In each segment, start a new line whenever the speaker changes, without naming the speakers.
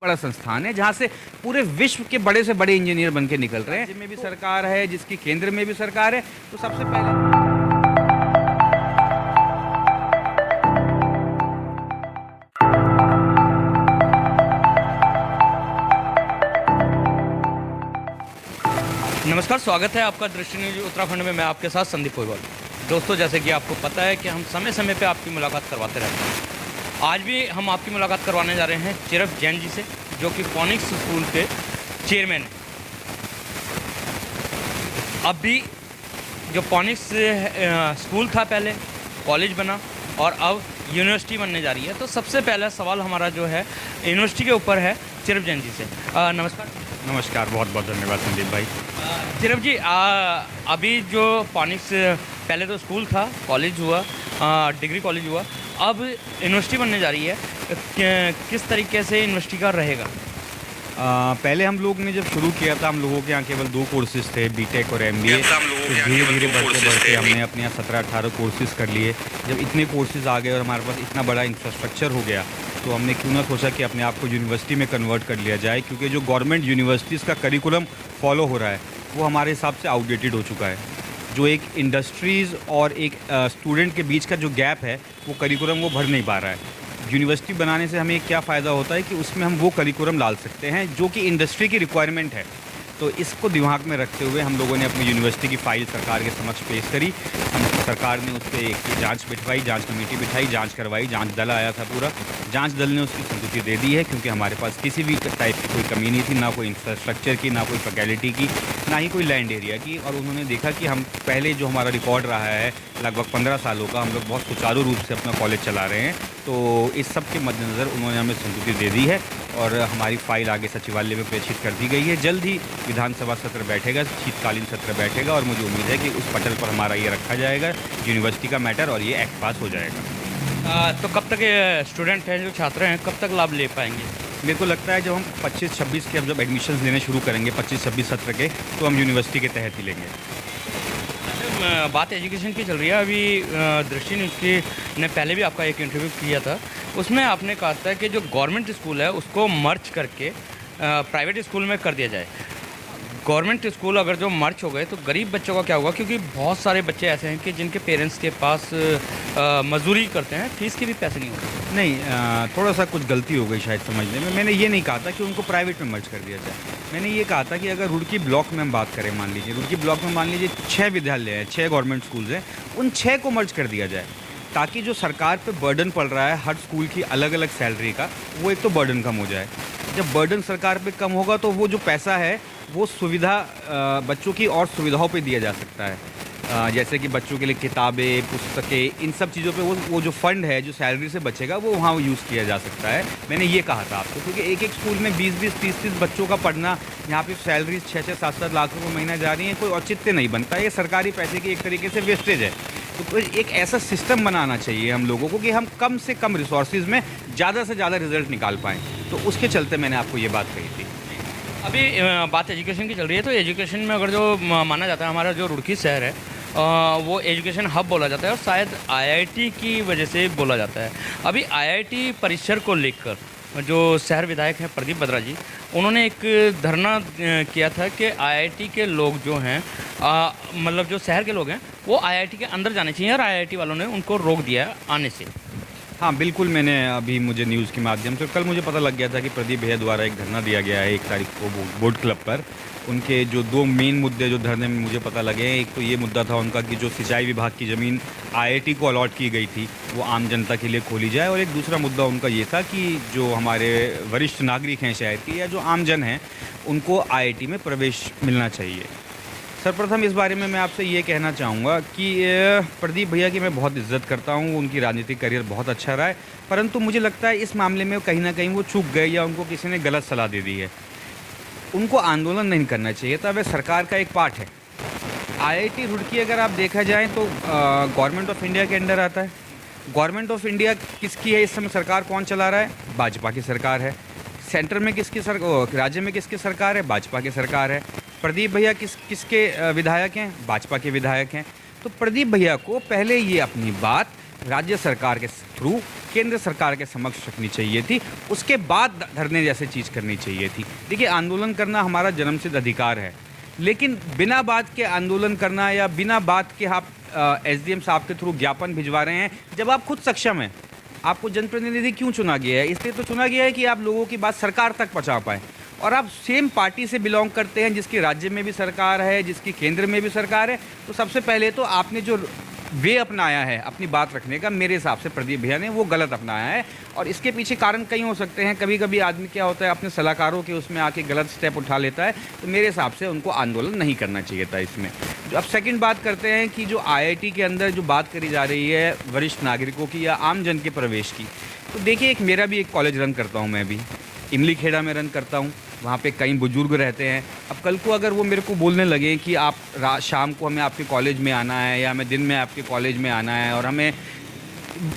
बड़ा संस्थान है जहाँ से पूरे विश्व के बड़े से बड़े इंजीनियर बन के निकल रहे हैं। राज्य में भी सरकार है, जिसकी केंद्र में भी सरकार है। तो सबसे पहले
नमस्कार, स्वागत है आपका दृष्टि न्यूज उत्तराखंड में। मैं आपके साथ संदीप पोईवाल। दोस्तों, जैसे कि आपको पता है कि हम समय समय पे आपकी मुलाकात करवाते रहते हैं। आज भी हम आपकी मुलाकात करवाने जा रहे हैं चिरफ जैन जी से, जो कि फोनिक्स स्कूल के चेयरमैन हैं। अभी जो फोनिक्स स्कूल था, पहले कॉलेज बना और अब यूनिवर्सिटी बनने जा रही है। तो सबसे पहला सवाल हमारा जो है यूनिवर्सिटी के ऊपर है, चिरफ जैन जी से। नमस्कार।
नमस्कार, बहुत बहुत धन्यवाद संदीप भाई।
चिरफ जी, अभी जो फोनिक्स पहले तो स्कूल था, कॉलेज हुआ, डिग्री कॉलेज हुआ, अब यूनिवर्सिटी बनने जा रही है। किस तरीके से यूनिवर्सिटी का रहेगा?
पहले हम लोग ने जब शुरू किया था, हम लोगों के यहाँ केवल 2 कोर्सेज थे, बीटेक और एमबीए। तो धीरे धीरे बढ़ते बढ़ते हमने अपने यहाँ 17-18 कोर्सेज कर लिए। जब इतने कोर्सेज आ गए और हमारे पास इतना बड़ा इंफ्रास्ट्रक्चर हो गया, तो हमने क्यों ना सोचा कि अपने आप को यूनिवर्सिटी में कन्वर्ट कर लिया जाए, क्योंकि जो गवर्नमेंट यूनिवर्सिटीज़ का करिकुलम फॉलो हो रहा है वो हमारे हिसाब से आउटडेटेड हो चुका है। जो एक इंडस्ट्रीज़ और एक स्टूडेंट के बीच का जो गैप है, वो करिकुलम वो भर नहीं पा रहा है। यूनिवर्सिटी बनाने से हमें क्या फ़ायदा होता है कि उसमें हम वो करिकुलम डाल सकते हैं जो कि इंडस्ट्री की रिक्वायरमेंट है। तो इसको दिमाग में रखते हुए हम लोगों ने अपनी यूनिवर्सिटी की फ़ाइल सरकार के समक्ष पेश करी। हम सरकार ने उस पर एक जांच बिठवाई, जांच कमेटी बिठाई, जांच करवाई, जांच दल आया था पूरा। जांच दल ने उसकी स्वीकृति दे दी है, क्योंकि हमारे पास किसी भी टाइप की कोई कमी नहीं थी, ना कोई इंफ्रास्ट्रक्चर की, ना कोई फैकल्टी की, ना ही कोई लैंड एरिया की। और उन्होंने देखा कि हम पहले जो हमारा रिकॉर्ड रहा है लगभग 15 सालों का, हम लोग बहुत सुचारू रूप से अपना कॉलेज चला रहे हैं। तो इस सब के मद्देनज़र उन्होंने हमें स्वीकृति दे दी है और हमारी फ़ाइल आगे सचिवालय में प्रेषित कर दी गई है। जल्द ही विधानसभा सत्र बैठेगा, शीतकालीन सत्र बैठेगा और मुझे उम्मीद है कि उस पटल पर हमारा ये रखा जाएगा यूनिवर्सिटी का मैटर, और ये एक्ट पास हो जाएगा।
तो कब तक ये स्टूडेंट हैं, जो छात्र हैं, कब तक लाभ ले पाएंगे?
मेरे को लगता है जब हम 25-26 के जब एडमिशन्स लेने शुरू करेंगे 25-26 सत्र के, तो हम यूनिवर्सिटी के तहत ही लेंगे।
बात एजुकेशन की चल रही है। अभी दृष्टि न्यूज़ की ने पहले भी आपका एक इंटरव्यू किया था, उसमें आपने कहा था कि जो गवर्नमेंट स्कूल है उसको मर्ज करके प्राइवेट स्कूल में कर दिया जाए। गवर्नमेंट स्कूल अगर जो मर्ज हो गए तो गरीब बच्चों का क्या होगा? क्योंकि बहुत सारे बच्चे ऐसे हैं कि जिनके पेरेंट्स के पास मजदूरी करते हैं, फीस के भी पैसे नहीं होते।
नहीं, थोड़ा सा कुछ गलती हो गई शायद समझने में। मैंने ये नहीं कहा था कि उनको प्राइवेट में मर्ज कर दिया जाए। मैंने ये कहा था कि अगर रुड़की ब्लॉक में हम बात करें, मान लीजिए रुड़की ब्लॉक में मान लीजिए 6 विद्यालय हैं, 6 गवर्नमेंट स्कूल्स हैं, उन 6 को मर्ज कर दिया जाए, ताकि जो सरकार पे बर्डन पड़ रहा है हर स्कूल की अलग अलग सैलरी का, वो एक तो बर्डन कम हो जाए। जब बर्डन सरकार पे कम होगा तो वो जो पैसा है वो सुविधा बच्चों की और सुविधाओं पे दिया जा सकता है। जैसे कि बच्चों के लिए किताबें, पुस्तकें, इन सब चीज़ों पे वो जो फंड है जो सैलरी से बचेगा वो वहाँ यूज़ किया जा सकता है। मैंने ये कहा था आपको, क्योंकि एक एक स्कूल में 20-20, 30-30 बच्चों का पढ़ना, यहाँ पे सैलरी 6-6, 7-7 लाख रुपये महीना जा रही है, कोई औचित्य नहीं बनता। ये सरकारी पैसे की एक तरीके से वेस्टेज है। तो एक ऐसा सिस्टम बनाना चाहिए हम लोगों को कि हम कम से कम रिसोर्सेज में ज़्यादा से ज़्यादा रिजल्ट निकाल पाएँ। तो उसके चलते मैंने आपको ये बात कही थी।
अभी बात एजुकेशन की चल रही है, तो एजुकेशन में अगर जो माना जाता है, हमारा जो रुड़की शहर है वो एजुकेशन हब बोला जाता है और शायद आईआईटी की वजह से बोला जाता है। अभी आईआईटी परिसर को लेकर जो शहर विधायक हैं प्रदीप बत्रा जी, उन्होंने एक धरना किया था कि आईआईटी के लोग जो हैं, मतलब जो शहर के लोग हैं, वो आईआईटी के अंदर जाने चाहिए, और आईआईटी वालों ने उनको रोक दिया है आने से।
हाँ बिल्कुल, मैंने अभी मुझे न्यूज़ के माध्यम से कल मुझे पता लग गया था कि प्रदीप भैया द्वारा एक धरना दिया गया है 1 तारीख को बोट क्लब पर। उनके जो 2 मेन मुद्दे जो धरने में मुझे पता लगे हैं, एक तो ये मुद्दा था उनका कि जो सिंचाई विभाग की ज़मीन आईआईटी को अलॉट की गई थी वो आम जनता के लिए खोली जाए, और एक दूसरा मुद्दा उनका ये था कि जो हमारे वरिष्ठ नागरिक हैं शहर के, या जो आम जन हैं, उनको आईआईटी में प्रवेश मिलना चाहिए। सर्वप्रथम इस बारे में मैं आपसे ये कहना चाहूँगा कि प्रदीप भैया की मैं बहुत इज़्ज़त करता हूँ, उनकी राजनीतिक करियर बहुत अच्छा रहा है, परंतु मुझे लगता है इस मामले में कहीं ना कहीं वो चूक गए या उनको किसी ने गलत सलाह दे दी है। उनको आंदोलन नहीं करना चाहिए था, वह सरकार का एक पार्ट है। आईआईटी रुड़की अगर आप देखा जाए तो गवर्नमेंट ऑफ इंडिया के अंडर आता है। गवर्नमेंट ऑफ इंडिया किसकी है इस समय? सरकार कौन चला रहा है? भाजपा की सरकार है। सेंटर में किसकी राज्य में किसकी सरकार है? भाजपा की सरकार है। प्रदीप भैया किसके विधायक हैं? भाजपा के विधायक हैं। तो प्रदीप भैया को पहले ये अपनी बात राज्य सरकार के थ्रू केंद्र सरकार के समक्ष रखनी चाहिए थी, उसके बाद धरने जैसे चीज़ करनी चाहिए थी। देखिए, आंदोलन करना हमारा जन्मसिद्ध अधिकार है, लेकिन बिना बात के आंदोलन करना या बिना बात के आप एसडीएम साहब के थ्रू ज्ञापन भिजवा रहे हैं, जब आप खुद सक्षम हैं। आपको जनप्रतिनिधि क्यों चुना गया है? इसलिए तो चुना गया है कि आप लोगों की बात सरकार तक पहुंचा पाएँ। और आप सेम पार्टी से बिलोंग करते हैं, जिसकी राज्य में भी सरकार है, जिसकी केंद्र में भी सरकार है, तो सबसे पहले तो आपने जो वे अपनाया है अपनी बात रखने का, मेरे हिसाब से प्रदीप भैया ने वो गलत अपनाया है। और इसके पीछे कारण कई हो सकते हैं। कभी कभी आदमी क्या होता है, अपने सलाहकारों के उसमें आके गलत स्टेप उठा लेता है, तो मेरे हिसाब से उनको आंदोलन नहीं करना चाहिए था इसमें। जो अब सेकंड बात करते हैं कि जो आईआईटी के अंदर जो बात करी जा रही है वरिष्ठ नागरिकों की या आम जन के प्रवेश की, तो देखिए, मेरा भी एक कॉलेज रन करता हूँ, मैं भी इमली खेड़ा में रन करता हूँ। वहाँ पे कई बुजुर्ग रहते हैं। अब कल को अगर वो मेरे को बोलने लगे कि आप शाम को हमें आपके कॉलेज में आना है या हमें दिन में आपके कॉलेज में आना है और हमें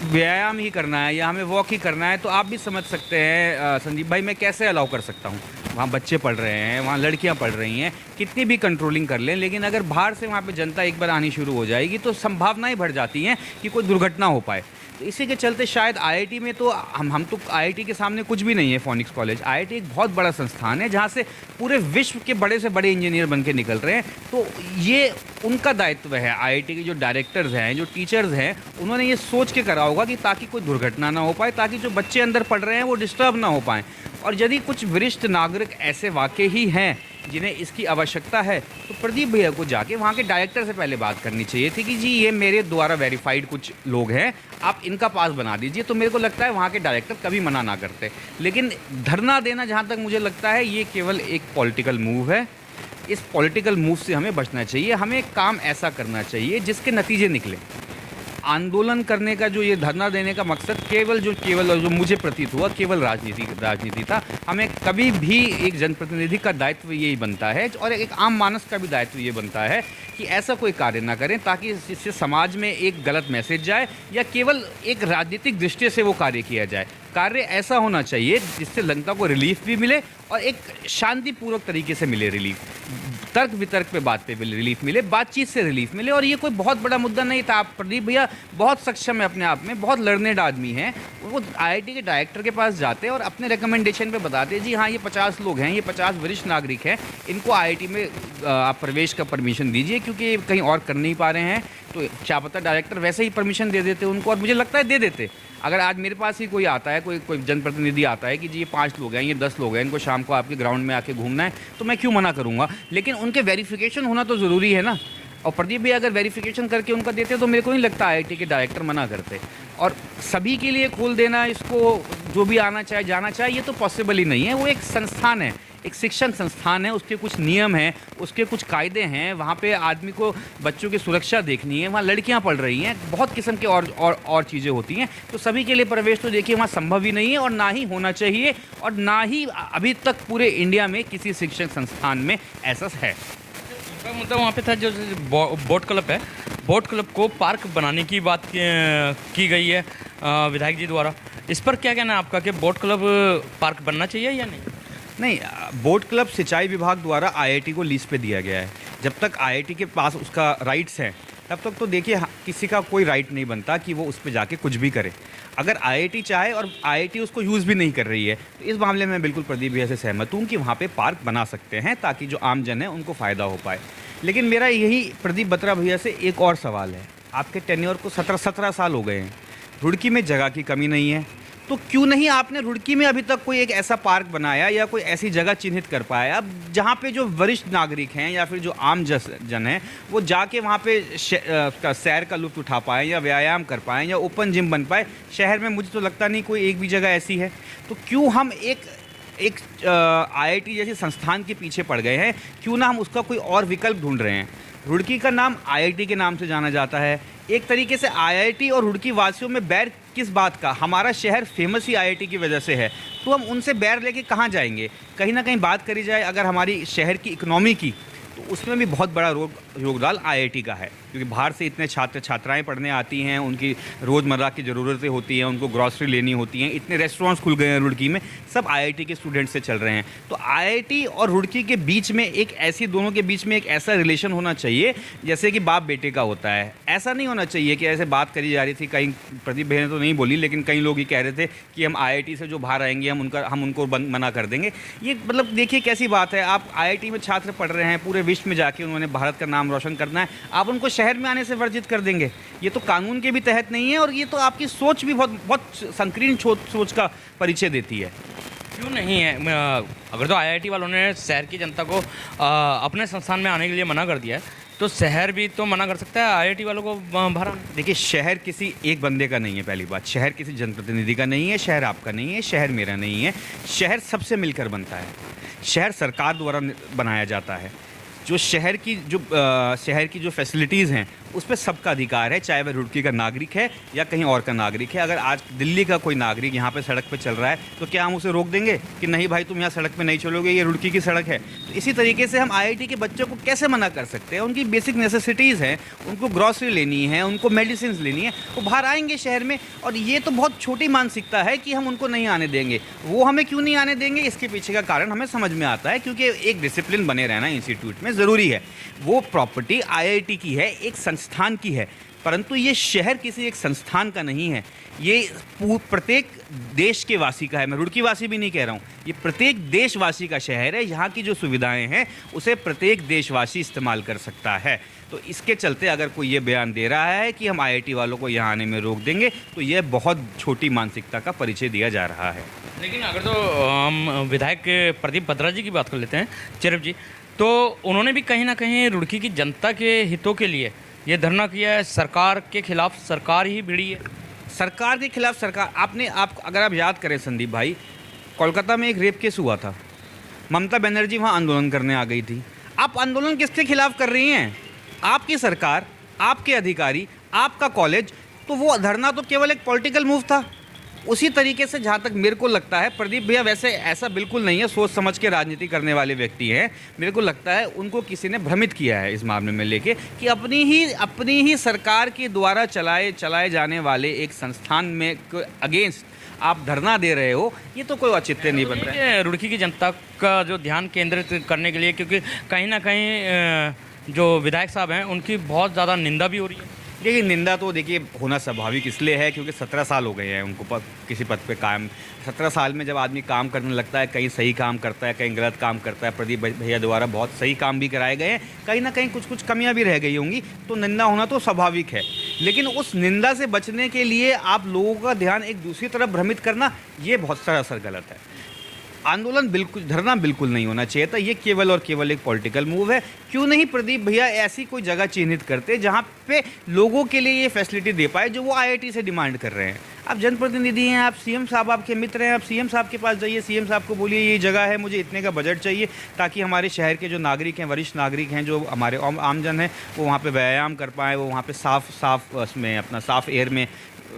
व्यायाम ही करना है या हमें वॉक ही करना है, तो आप भी समझ सकते हैं संदीप भाई, मैं कैसे अलाउ कर सकता हूँ। वहाँ बच्चे पढ़ रहे हैं, वहाँ लड़कियाँ पढ़ रही हैं, कितनी भी कंट्रोलिंग कर लें, लेकिन अगर बाहर से वहाँ पे जनता एक बार आनी शुरू हो जाएगी तो संभावनाएं बढ़ जाती हैं कि कोई दुर्घटना हो पाए। तो इसी के चलते शायद आईआईटी में तो हम तो आईआईटी के सामने कुछ भी नहीं है। फोनिक्स कॉलेज, आईआईटी एक बहुत बड़ा संस्थान है जहाँ से पूरे विश्व के बड़े से बड़े इंजीनियर बन के निकल रहे हैं। तो ये उनका दायित्व है, आईआईटी के जो डायरेक्टर्स हैं, जो टीचर्स हैं, उन्होंने ये सोच के करा होगा कि ताकि कोई दुर्घटना ना हो पाए, ताकि जो बच्चे अंदर पढ़ रहे हैं वो डिस्टर्ब ना हो पाएँ। और यदि कुछ वरिष्ठ नागरिक ऐसे वाकई ही हैं जिन्हें इसकी आवश्यकता है, तो प्रदीप भैया को जाके वहाँ के डायरेक्टर से पहले बात करनी चाहिए थी कि जी ये मेरे द्वारा वेरीफाइड कुछ लोग हैं, आप इनका पास बना दीजिए। तो मेरे को लगता है वहाँ के डायरेक्टर कभी मना ना करते। लेकिन धरना देना, जहाँ तक मुझे लगता है, ये केवल एक पॉलिटिकल मूव है। इस पॉलिटिकल मूव से हमें बचना चाहिए। हमें काम ऐसा करना चाहिए जिसके नतीजे निकले। आंदोलन करने का, जो ये धरना देने का मकसद केवल जो मुझे प्रतीत हुआ, केवल राजनीति था। हमें कभी भी एक जनप्रतिनिधि का दायित्व यही बनता है और एक आम मानस का भी दायित्व ये बनता है कि ऐसा कोई कार्य ना करें ताकि इससे समाज में एक गलत मैसेज जाए या केवल एक राजनीतिक दृष्टि से वो कार्य किया जाए। कार्य ऐसा होना चाहिए जिससे जनता को रिलीफ भी मिले और एक शांतिपूर्वक तरीके से मिले रिलीफ, तर्क वितर्क पे बात पे रिलीफ मिले, बातचीत से रिलीफ मिले। और ये कोई बहुत बड़ा मुद्दा नहीं था। आप प्रदीप भैया बहुत सक्षम है अपने आप में, बहुत लर्नेड आदमी हैं। वो आईआईटी के डायरेक्टर के पास जाते और अपने रिकमेंडेशन पे बताते, जी हाँ ये 50 लोग हैं, ये 50 वरिष्ठ नागरिक हैं, इनको आईआईटी में आप प्रवेश का परमिशन दीजिए क्योंकि कहीं और कर नहीं पा रहे हैं। तो क्या पता डायरेक्टर वैसे ही परमिशन दे देते उनको, और मुझे लगता है दे देते। अगर आज मेरे पास ही कोई आता है, कोई जनप्रतिनिधि आता है कि जी ये 5 लोग हैं, ये 10 लोग हैं, इनको शाम को आपके ग्राउंड में आके घूमना है, तो मैं क्यों मना करूँगा। लेकिन उनके वेरिफिकेशन होना तो ज़रूरी है ना। और प्रदीप भी अगर वेरिफिकेशन करके उनका देते तो मेरे को नहीं लगता आईआईटी के डायरेक्टर मना करते। और सभी के लिए खोल देना इसको, जो भी आना चाहे जाना चाहे, ये तो पॉसिबल ही नहीं है। वो एक संस्थान है, एक शिक्षण संस्थान है, उसके कुछ नियम हैं, उसके कुछ कायदे हैं। वहाँ पे आदमी को बच्चों की सुरक्षा देखनी है, वहाँ लड़कियाँ पढ़ रही हैं, बहुत किस्म के और चीज़ें होती हैं। तो सभी के लिए प्रवेश तो देखिए वहाँ संभव ही नहीं है और ना ही होना चाहिए, और ना ही अभी तक पूरे इंडिया में किसी शिक्षण संस्थान में ऐसा है।
दूसरा मुद्दा वहाँ पे था जो बोट क्लब है, बोट क्लब को पार्क बनाने की बात की गई है विधायक जी द्वारा। इस पर क्या कहना है आपका कि बोट क्लब पार्क बनना चाहिए या नहीं?
नहीं, बोट क्लब सिंचाई विभाग द्वारा आईआईटी को लीज पे दिया गया है। जब तक आईआईटी के पास उसका राइट्स हैं तब तक तो देखिए किसी का कोई राइट नहीं बनता कि वो उस पे जाके कुछ भी करे। अगर आईआईटी चाहे और आईआईटी उसको यूज़ भी नहीं कर रही है, तो इस मामले में बिल्कुल प्रदीप भैया से सहमत हूँ कि वहाँ पे पार्क बना सकते हैं ताकि जो आम जन है उनको फ़ायदा हो पाए। लेकिन मेरा यही प्रदीप बत्रा भैया से एक और सवाल है। आपके टेन्योर को 17 साल हो गए हैं, रुड़की में जगह की कमी नहीं है, तो क्यों नहीं आपने रुड़की में अभी तक कोई एक ऐसा पार्क बनाया या कोई ऐसी जगह चिन्हित कर पाया अब जहाँ पे जो वरिष्ठ नागरिक हैं या फिर जो आम जन हैं वो जाके वहाँ पे सैर का लुत्फ़ उठा पाएँ या व्यायाम कर पाएँ या ओपन जिम बन पाए। शहर में मुझे तो लगता नहीं कोई एक भी जगह ऐसी है। तो क्यों हम एक आईआईटी जैसे संस्थान के पीछे पड़ गए हैं? क्यों ना हम उसका कोई और विकल्प ढूंढ रहे हैं? रुड़की का नाम आईआईटी के नाम से जाना जाता है। एक तरीके से आईआईटी और रुड़की वासियों में बैर किस बात का? हमारा शहर फेमस ही आईआईटी की वजह से है, तो हम उनसे बैर लेके कहाँ जाएंगे? कहीं ना कहीं बात करी जाए अगर हमारी शहर की इकोनॉमी की, तो उसमें भी बहुत बड़ा योगदान आईआईटी का है। क्योंकि बाहर से इतने छात्र छात्राएं पढ़ने आती हैं, उनकी रोज़मर्रा की ज़रूरतें होती हैं, उनको ग्रॉसरी लेनी होती हैं, इतने रेस्टोरेंट्स खुल गए हैं रुड़की में, सब आईआईटी के स्टूडेंट से चल रहे हैं। तो आईआईटी और रुड़की के बीच में दोनों के बीच में एक ऐसा रिलेशन होना चाहिए जैसे कि बाप बेटे का होता है। ऐसा नहीं होना चाहिए कि ऐसे बात करी जा रही थी, कहीं प्रदीप भैया ने तो नहीं बोली, लेकिन कई लोग ये कह रहे थे कि हम आईआईटी से जो बाहर आएंगे हम उनको मना कर देंगे। ये मतलब देखिए कैसी बात है, आप आईआईटी में छात्र पढ़ रहे हैं, पूरे विश्व में जाके उन्होंने भारत का नाम रोशन करना है, आप उनको शहर में आने से वर्जित कर देंगे। ये तो कानून के भी तहत नहीं है, और ये तो आपकी सोच भी बहुत संकीर्ण सोच का परिचय देती है।
क्यों नहीं है? अगर तो आईआईटी वालों ने शहर की जनता को अपने संस्थान में आने के लिए मना कर दिया है, तो शहर भी तो मना कर सकता है आईआईटी वालों को बाहर आने।
देखिए, शहर किसी एक बंदे का नहीं है, पहली बात, शहर किसी जनप्रतिनिधि का नहीं है, शहर आपका नहीं है, शहर मेरा नहीं है, शहर सबसे मिलकर बनता है, शहर सरकार द्वारा बनाया जाता है। जो शहर की जो फैसिलिटीज़ हैं उस पर सबका अधिकार है, चाहे वह रुड़की का नागरिक है या कहीं और का नागरिक है। अगर आज दिल्ली का कोई नागरिक यहाँ पे सड़क पे चल रहा है तो क्या हम उसे रोक देंगे कि नहीं भाई तुम यहाँ सड़क पे नहीं चलोगे, ये रुड़की की सड़क है? तो इसी तरीके से हम आईआईटी के बच्चों को कैसे मना कर सकते हैं? उनकी बेसिक नेसेसिटीज़ हैं, उनको ग्रॉसरी लेनी है, उनको मेडिसिन लेनी है, वो बाहर आएंगे शहर में। और ये तो बहुत छोटी मानसिकता है कि हम उनको नहीं आने देंगे। वो हमें क्यों नहीं आने देंगे, इसके पीछे का कारण हमें समझ में आता है, क्योंकि एक डिसिप्लिन बने रहना इंस्टीट्यूट में ज़रूरी है। वो प्रॉपर्टी आईआईटी की है, एक संस्थान की है, परंतु ये शहर किसी एक संस्थान का नहीं है, ये प्रत्येक देश के वासी का है। मैं रुड़की वासी भी नहीं कह रहा हूँ, ये प्रत्येक देशवासी का शहर है। यहाँ की जो सुविधाएं हैं उसे प्रत्येक देशवासी इस्तेमाल कर सकता है। तो इसके चलते अगर कोई ये बयान दे रहा है कि हम आईआईटी वालों को यहाँ आने में रोक देंगे, तो यह बहुत छोटी मानसिकता का परिचय दिया जा रहा है।
लेकिन अगर तो हम विधायक प्रदीप बत्रा जी की बात कर लेते हैं, चिरफ जी, तो उन्होंने भी कहीं ना कहीं रुड़की की जनता के हितों के लिए ये धरना किया है। सरकार के खिलाफ सरकार ही भिड़ी है।
सरकार के खिलाफ सरकार, अगर आप याद करें संदीप भाई, कोलकाता में एक रेप केस हुआ था, ममता बनर्जी वहाँ आंदोलन करने आ गई थी। आप आंदोलन किसके खिलाफ कर रही हैं? आपकी सरकार, आपके अधिकारी, आपका कॉलेज। तो वो धरना तो केवल एक पॉलिटिकल मूव था। उसी तरीके से जहाँ तक मेरे को लगता है, प्रदीप भैया वैसे ऐसा बिल्कुल नहीं है, सोच समझ के राजनीति करने वाले व्यक्ति हैं। मेरे को लगता है उनको किसी ने भ्रमित किया है इस मामले में लेके कि अपनी ही सरकार के द्वारा चलाए जाने वाले एक संस्थान में अगेंस्ट आप धरना दे रहे हो। ये तो कोई औचित्य नहीं बन रहा है
रुड़की की जनता का जो ध्यान केंद्रित करने के लिए, क्योंकि कहीं ना कहीं जो विधायक साहब हैं उनकी बहुत ज़्यादा निंदा भी हो रही है।
देखिए, निंदा तो देखिए होना स्वाभाविक इसलिए है क्योंकि 17 साल हो गए हैं उनको किसी पद पे कायम। 17 साल में जब आदमी काम करने लगता है, कहीं सही काम करता है, कहीं गलत काम करता है। प्रदीप भैया द्वारा बहुत सही काम भी कराए गए हैं, कहीं ना कहीं कुछ कमियां भी रह गई होंगी, तो निंदा होना तो स्वाभाविक है। लेकिन उस निंदा से बचने के लिए आप लोगों का ध्यान एक दूसरी तरफ भ्रमित करना, ये बहुत सरासर गलत है। धरना बिल्कुल नहीं होना चाहिए था। ये केवल और केवल एक पॉलिटिकल मूव है। क्यों नहीं प्रदीप भैया ऐसी कोई जगह चिन्हित करते जहाँ पे लोगों के लिए ये फैसिलिटी दे पाए जो वो आईआईटी से डिमांड कर रहे हैं। आप जनप्रतिनिधि हैं, आप सीएम साहब आपके मित्र हैं, आप सीएम साहब के पास जाइए, सीएम साहब को बोलिए ये जगह है, मुझे इतने का बजट चाहिए, ताकि हमारे शहर के जो नागरिक हैं, वरिष्ठ नागरिक हैं, जो हमारे आमजन हैं, वो वहाँ पे व्यायाम कर पाएँ, वो वहाँ पे साफ़ एयर में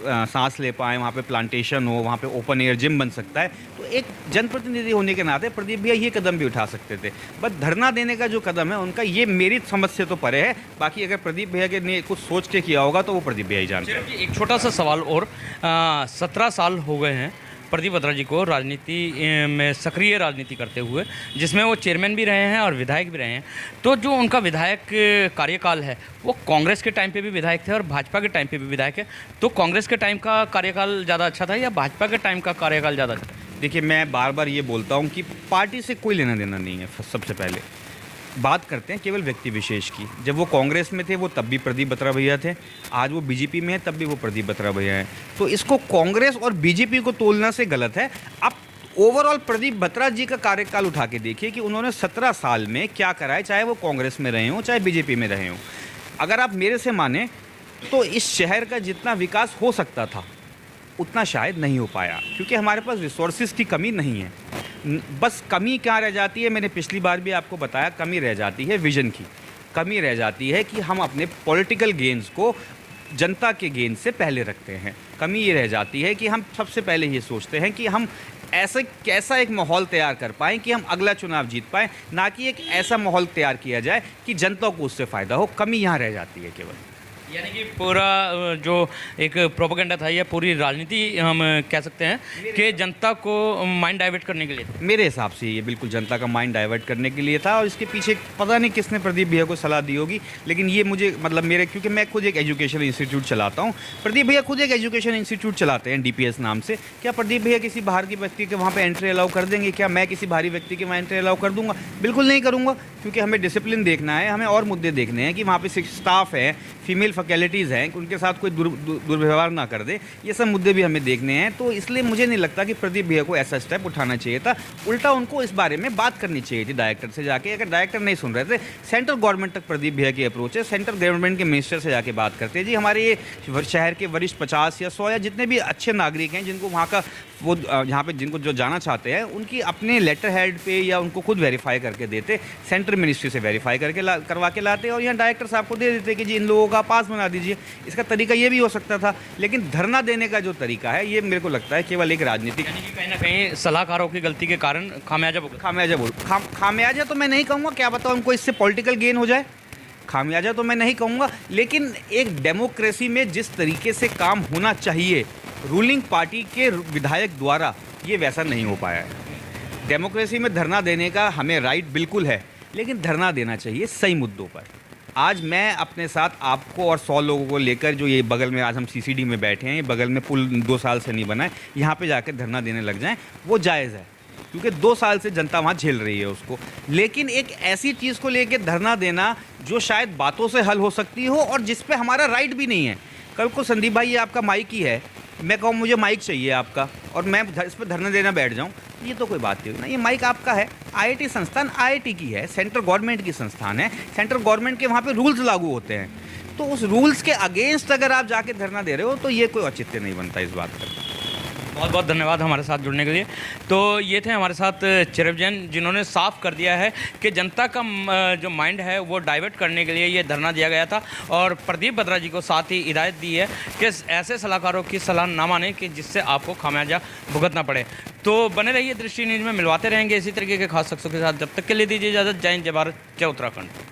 सांस ले पाएँ, वहाँ पे प्लांटेशन हो, वहाँ पे ओपन एयर जिम बन सकता है। तो एक जनप्रतिनिधि होने के नाते प्रदीप भैया ये कदम भी उठा सकते थे। बस धरना देने का जो कदम है उनका, ये मेरी समझ से तो परे है। बाकी अगर प्रदीप भैया के ने कुछ सोच के किया होगा तो वो प्रदीप भैया ही जानते हैं।
एक छोटा सा सवाल और, 17 साल हो गए हैं प्रदीप बत्रा जी को राजनीति में सक्रिय राजनीति करते हुए, जिसमें वो चेयरमैन भी रहे हैं और विधायक भी रहे हैं। तो जो उनका विधायक कार्यकाल है वो कांग्रेस के टाइम पे भी विधायक थे और भाजपा के टाइम पे भी विधायक है। तो कांग्रेस के टाइम का कार्यकाल ज़्यादा अच्छा था या भाजपा के टाइम का कार्यकाल ज़्यादा अच्छा था?
देखिए, मैं बार बार ये बोलता हूँ कि पार्टी से कोई लेना देना नहीं है। सबसे पहले बात करते हैं केवल व्यक्ति विशेष की। जब वो कांग्रेस में थे वो तब भी प्रदीप बत्रा भैया थे, आज वो बीजेपी में है तब भी वो प्रदीप बत्रा भैया हैं। तो इसको कांग्रेस और बीजेपी को तोलना से गलत है। अब ओवरऑल प्रदीप बत्रा जी का कार्यकाल उठा के देखिए कि उन्होंने 17 साल में क्या करा है, चाहे वो कांग्रेस में रहे हों चाहे बीजेपी में रहे हों। अगर आप मेरे से माने तो इस शहर का जितना विकास हो सकता था उतना शायद नहीं हो पाया, क्योंकि हमारे पास रिसोर्सेज की कमी नहीं है। बस कमी क्या रह जाती है, मैंने पिछली बार भी आपको बताया, कमी रह जाती है विजन की। कमी रह जाती है कि हम अपने पॉलिटिकल गेन्स को जनता के गेन से पहले रखते हैं। कमी ये रह जाती है कि हम सबसे पहले ये सोचते हैं कि हम ऐसे कैसा एक माहौल तैयार कर पाएँ कि हम अगला चुनाव जीत पाएँ, ना कि एक ऐसा माहौल तैयार किया जाए कि जनता को उससे फ़ायदा हो। कमी यहाँ रह जाती है केवल।
यानी कि पूरा जो एक प्रोपेगेंडा था या पूरी राजनीति हम कह सकते हैं कि जनता को माइंड डाइवर्ट करने के लिए।
मेरे हिसाब से ये बिल्कुल जनता का माइंड डाइवर्ट करने के लिए था, और इसके पीछे पता नहीं किसने प्रदीप भैया को सलाह दी होगी, लेकिन ये मुझे मतलब मेरे, क्योंकि मैं खुद एक एजुकेशन इंस्टीट्यूट चलाता हूँ, प्रदीप भैया खुद एक एजुकेशन इंस्टीट्यूट चलाते हैं DPS नाम से। क्या प्रदीप भैया किसी बाहर के व्यक्ति के वहाँ पर एंट्री अलाउ कर देंगे? क्या मैं किसी बाहरी व्यक्ति के वहाँ एंट्री अलाउ कर दूंगा? बिल्कुल नहीं करूँगा, क्योंकि हमें डिसिप्लिन देखना है, हमें और मुद्दे देखने हैं कि वहाँ पे स्टाफ है, फीमेल फैकल्टीज़ हैं, उनके साथ कोई दुर्व्यवहार ना कर दे। ये सब मुद्दे भी हमें देखने हैं। तो इसलिए मुझे नहीं लगता कि प्रदीप भैया को ऐसा स्टेप उठाना चाहिए था। उल्टा उनको इस बारे में बात करनी चाहिए थी डायरेक्टर से जाके। अगर डायरेक्टर नहीं सुन रहे थे, सेंट्रल गवर्नमेंट तक प्रदीप भैया की अप्रोच है, सेंट्रल गवर्नमेंट के मिनिस्टर से जाके बात करते हैं, जी हमारे ये शहर के वरिष्ठ 50 या 100 या जितने भी अच्छे नागरिक हैं जिनको वहाँ का वो यहाँ पे जिनको जो जाना चाहते हैं, उनकी अपने लेटर हेड पे या उनको खुद वेरीफाई करके देते, सेंट्रल मिनिस्ट्री से वेरीफाई करके करवा के लाते और यहाँ डायरेक्टर साहब को दे देते कि जी इन लोगों का पास बना दीजिए। इसका तरीका ये भी हो सकता था, लेकिन धरना देने का जो तरीका है ये मेरे को लगता है केवल एक राजनीतिक,
यानी कि कहीं ना कहीं सलाहकारों की गलती के कारण
खामियाजा तो मैं नहीं कहूँगा, क्या बताऊँ उनको इससे पॉलिटिकल गेन हो जाए, खामियाजा तो मैं नहीं कहूँगा, लेकिन एक डेमोक्रेसी में जिस तरीके से काम होना चाहिए रूलिंग पार्टी के विधायक द्वारा, ये वैसा नहीं हो पाया है। डेमोक्रेसी में धरना देने का हमें राइट बिल्कुल है, लेकिन धरना देना चाहिए सही मुद्दों पर। आज मैं अपने साथ आपको और 100 लोगों को लेकर, जो ये बगल में आज हम CCD में बैठे हैं, ये बगल में पुल 2 साल से नहीं बना है, यहाँ पे जाकर धरना देने लग जाएं, वो जायज़ है, क्योंकि 2 साल से जनता वहाँ झेल रही है उसको। लेकिन एक ऐसी चीज़ को लेके धरना देना जो शायद बातों से हल हो सकती हो और जिस पे हमारा राइट भी नहीं है। कल को संदीप भाई ये आपका माइक ही है, मैं कहूँ मुझे माइक चाहिए आपका और मैं इस पर धरना देना बैठ जाऊँ, ये तो कोई बात नहीं ना। ये माइक आपका है, IIT संस्थान IIT की है, सेंट्रल गवर्नमेंट की संस्थान है, सेंट्रल गवर्नमेंट के वहाँ पे रूल्स लागू होते हैं। तो उस रूल्स के अगेंस्ट अगर आप जाके धरना दे रहे हो तो ये कोई औचित्य नहीं बनता इस बात का।
बहुत बहुत धन्यवाद हमारे साथ जुड़ने के लिए। तो ये थे हमारे साथ चिरब जैन, जिन्होंने साफ कर दिया है कि जनता का जो माइंड है वो डाइवर्ट करने के लिए ये धरना दिया गया था, और प्रदीप बत्रा जी को साथ ही हिदायत दी है कि ऐसे सलाहकारों की सलाह ना माने कि जिससे आपको खामियाजा भुगतना पड़े। तो बने रहिए दृष्टि न्यूज़ में, मिलवाते रहेंगे इसी तरीके के खास शख्सों के साथ। जब तक के लिए दीजिए इजाज़त। जय हिंद, जय भारत, जय उत्तराखंड।